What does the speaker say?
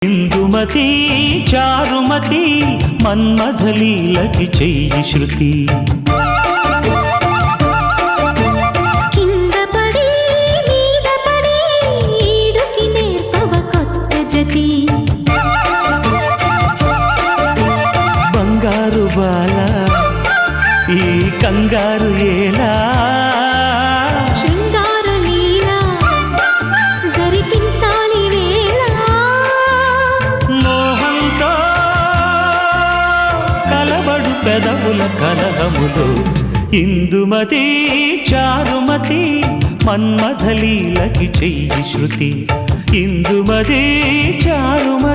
ఇందుమతి చారుమతి మన్మథలీలకి చెయ్యి శృతి కింద పడి మీద పడి ఈడుకి నేర్పవ కొత్త జతి బంగారు బాల ఈ కంగారు ఏలా శృంగార లీల జరిపించాలి వేళ మోహంతో కలబడు పెదవుల కలహములు ఇందుమతి చారుమతి మన్మథలీలకి చెయ్యి శృతి ఇందుమతి చారుమతి